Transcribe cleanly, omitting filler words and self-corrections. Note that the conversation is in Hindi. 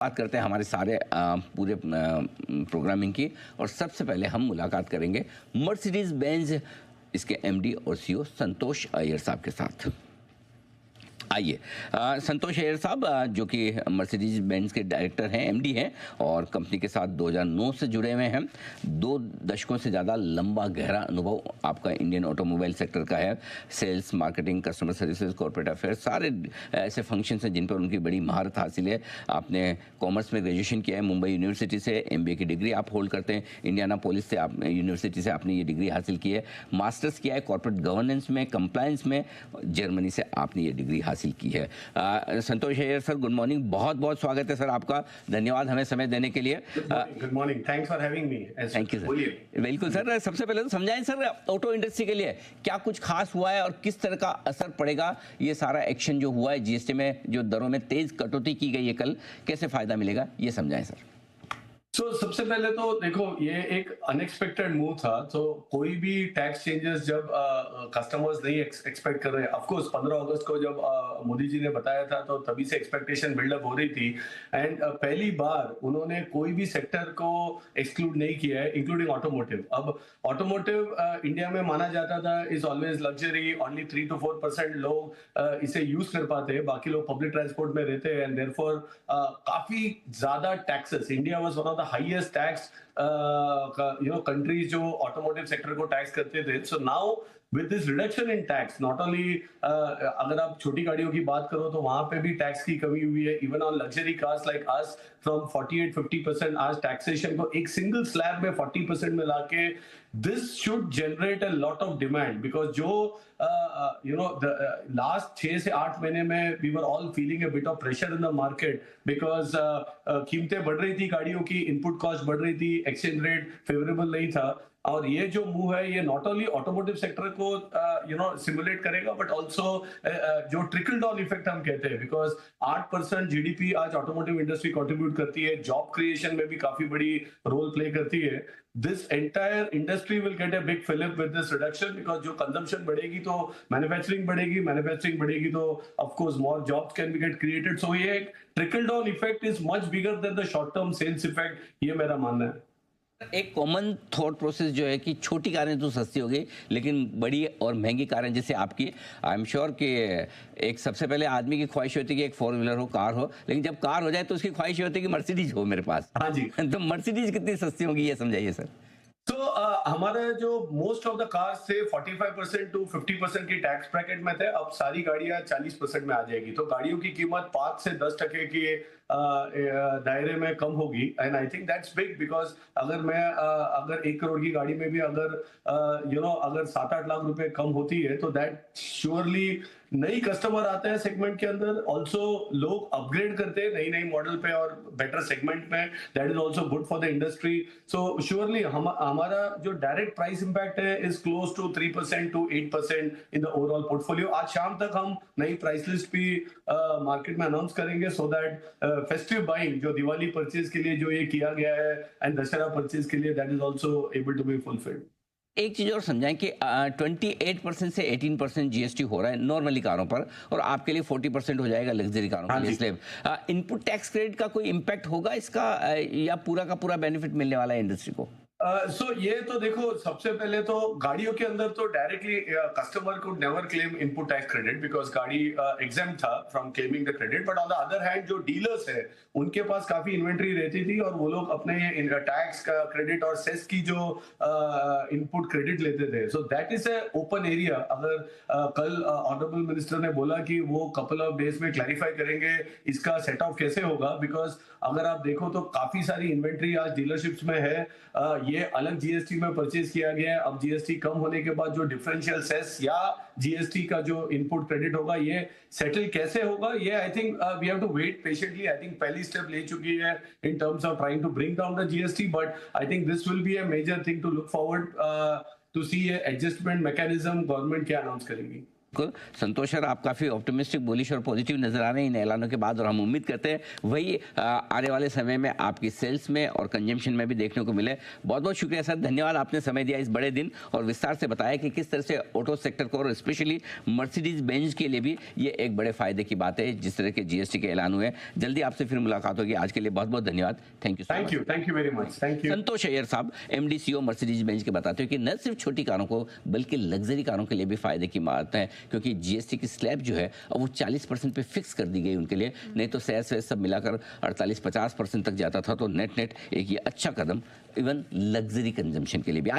बात करते हैं हमारे सारे पूरे प्रोग्रामिंग की। और सबसे पहले हम मुलाकात करेंगे मर्सिडीज बेंज इसके एमडी और सीईओ संतोष अय्यर साहब के साथ। आइए, संतोष अय्यर साहब जो कि मर्सिडीज बेंज के डायरेक्टर हैं, एमडी हैं और कंपनी के साथ 2009 से जुड़े हुए हैं। 2 दशकों से ज़्यादा लंबा गहरा अनुभव आपका इंडियन ऑटोमोबाइल सेक्टर का है। Sales, marketing, customer services, corporate affairs, सारे ऐसे फंक्शंस हैं जिन पर उनकी बड़ी महारत हासिल है। आपने कॉमर्स में ग्रेजुएशन किया है मुंबई यूनिवर्सिटी से, एमबीए की डिग्री आप होल्ड करते हैं इंडियानापोलिस से, आप यूनिवर्सिटी से आपने ये डिग्री हासिल की है। मास्टर्स किया है कॉर्पोरेट गवर्नेंस में, कंप्लायंस में, जर्मनी से आपने ये डिग्री हासिल की है। संतोष अय्यर सर, गुड मॉर्निंग, बहुत बहुत स्वागत है सर आपका, धन्यवाद हमें समय देने के लिए। Good morning, thanks for having me. Thank you sir. बिल्कुल सर, सबसे पहले तो समझाएं सर, ऑटो इंडस्ट्री के लिए क्या कुछ खास हुआ है और किस तरह का असर पड़ेगा ये सारा एक्शन जो हुआ है, जीएसटी में जो दरों में तेज कटौती की गई है कल, कैसे फायदा मिलेगा ये समझाएं सर। सबसे पहले तो देखो, ये एक अनएक्सपेक्टेड मूव था। तो कोई भी टैक्स चेंजेस जब कस्टमर्स नहीं एक्सपेक्ट कर रहे, ऑफ कोर्स 15 अगस्त को जब मोदी जी ने बताया था तो तभी से एक्सपेक्टेशन बिल्डअप हो रही थी। एंड पहली बार उन्होंने कोई भी सेक्टर को एक्सक्लूड नहीं किया है, इंक्लूडिंग ऑटोमोटिव। अब ऑटोमोटिव इंडिया में माना जाता था is always luxury, only 3 to 4% लोग इसे यूज कर पाते हैं, बाकी लोग पब्लिक ट्रांसपोर्ट में रहते हैं। एंड देयरफॉर काफी ज्यादा taxes, India was one of the highest tax countries जो ऑटोमोटिव सेक्टर को टैक्स करते थे। So now with this reduction in tax, not only अगर आप छोटी गाड़ियों की बात करो तो वहां पे भी टैक्स की कमी हुई है। Even on luxury cars like us, from 48-50% आज टैक्सेशन को एक सिंगल स्लैब में 40% में लाके, this should generate a lot of demand. Because जो लास्ट 6 से 8 महीने में we were all feeling a bit of pressure in the market, because कीमतें बढ़ रही थी गाड़ियों की, इनपुट कॉस्ट बढ़ रही थी, एक्सचेंज रेट फेवरेबल नहीं था। और ये जो मूव है ये नॉट ओनली ऑटोमोटिव सेक्टर को सिमुलेट करेगा, बट ऑल्सो जो ट्रिकल डाउन इफेक्ट हम कहते हैं, बिकॉज 8% जीडीपी आज ऑटोमोटिव इंडस्ट्री कंट्रीब्यूट करती है, जॉब क्रिएशन में भी काफी बड़ी रोल प्ले करती है। This entire industry will get a big fillip with this reduction, because जो कंजम्पशन बढ़ेगी तो मैन्युफैक्चरिंग बढ़ेगी, मैन्युफैक्चरिंग बढ़ेगी तो of course more jobs can be get created. So ये एक trickle down effect is much bigger than the short term sales effect, ये मेरा मानना है। एक कॉमन थॉट प्रोसेस जो है कि छोटी कारें तो सस्ती हो गई, लेकिन बड़ी और महंगी कारें जैसे आपकी, आई एम श्योर कि एक सबसे पहले आदमी की ख्वाहिश होती है कि एक 4 व्हीलर हो, कार हो, लेकिन जब कार हो जाए तो उसकी ख्वाहिश होती है कि मर्सिडीज हो मेरे पास। हाँ जी। तो मर्सिडीज कितनी सस्ती होगी ये समझाइए सर। तो हमारे जो मोस्ट ऑफ द कार्स थे 45% to 50% की टैक्स ब्रैकेट में थे, अब सारी गाड़ियां 40% में आ जाएगी। तो गाड़ियों की कीमत 5 से 10% की दायरे में कम होगी। And I think that's big, because अगर 1 करोड़ की गाड़ी में भी अगर अगर 7-8 लाख रुपए कम होती है तो दैट श्योरली नई कस्टमर आते हैं सेगमेंट के अंदर, ऑल्सो लोग अपग्रेड करते हैं नई नई मॉडल पे और बेटर सेगमेंट में, that is also good for the industry. So surely हमारा जो डायरेक्ट प्राइस इंपैक्ट है is close to 3% to 8% in the overall portfolio. आज शाम तक हम नई प्राइस लिस्ट भी मार्केट में अनाउंस करेंगे, सो दैट फेस्टिव बाइंग जो दिवाली परचेज के लिए जो ये किया गया है एंड दशहरा परचेज के लिए, that is also able to be fulfilled. एक चीज़ और समझाएं कि 28% से 18% जीएसटी हो रहा है नॉर्मली कारों पर, और आपके लिए 40% हो जाएगा लग्जरी कारों के लिए। इसलिए इनपुट टैक्स क्रेडिट का कोई इम्पैक्ट होगा इसका, या पूरा का पूरा बेनिफिट मिलने वाला है इंडस्ट्री को? ये तो देखो, सबसे पहले तो गाड़ियों के अंदर तो directly customer could never claim input tax credit, because गाड़ी एग्जेम्प्ट था from claiming the credit. But on the other hand जो डीलर्स है उनके पास काफी इन्वेंट्री रहती थी और वो लोग अपने टैक्स का क्रेडिट और सेस की जो इनपुट क्रेडिट लेते थे। So that is a open area. अगर कल ऑनरेबल मिनिस्टर ने बोला कि वो कपल ऑफ डेज में क्लैरिफाई करेंगे इसका सेट ऑफ कैसे होगा, बिकॉज अगर आप देखो तो काफी सारी इन्वेंट्री आज डीलरशिप्स में है, ये अलग जीएसटी में परचेज किया गया है। अब जीएसटी कम होने के बाद जो डिफरेंशियल सेस या जीएसटी का जो इनपुट क्रेडिट होगा ये सेटल कैसे होगा, ये I think we have to wait patiently. I think पहली स्टेप ले चुकी है in terms of trying to bring down the GST, but I think this will be a major thing to look forward to see adjustment mechanism government क्या अनाउंस करेगी। बिल्कुल संतोष सर, आप काफ़ी ऑप्टिमिस्टिक, बुलिश और पॉजिटिव नजर आ रहे हैं इन ऐलानों के बाद, और हम उम्मीद करते हैं वही आने वाले समय में आपकी सेल्स में और कंजम्पशन में भी देखने को मिले। बहुत बहुत शुक्रिया सर, धन्यवाद, आपने समय दिया इस बड़े दिन और विस्तार से बताया कि किस तरह से ऑटो सेक्टर को और स्पेशली मर्सिडीज बेंज के लिए भी ये एक बड़े फायदे की बात है जिस तरह के जीएसटी के ऐलान हुए। जल्दी आपसे फिर मुलाकात होगी, आज के लिए बहुत बहुत धन्यवाद। Thank thank you very much. Thank you. Santosh Iyer साहब, एमडी सीईओ मर्सिडीज बेंज के, बताते हैं कि न सिर्फ छोटी कारों को बल्कि लग्जरी कारों के लिए भी फायदे की बात है, क्योंकि जीएसटी की स्लैब जो है अब वो 40% पे फिक्स कर दी गई उनके लिए। नहीं तो सेस वेस सब मिलाकर 48-50% तक जाता था। तो नेट नेट एक ये अच्छा कदम इवन लग्जरी कंजम्पशन के लिए भी।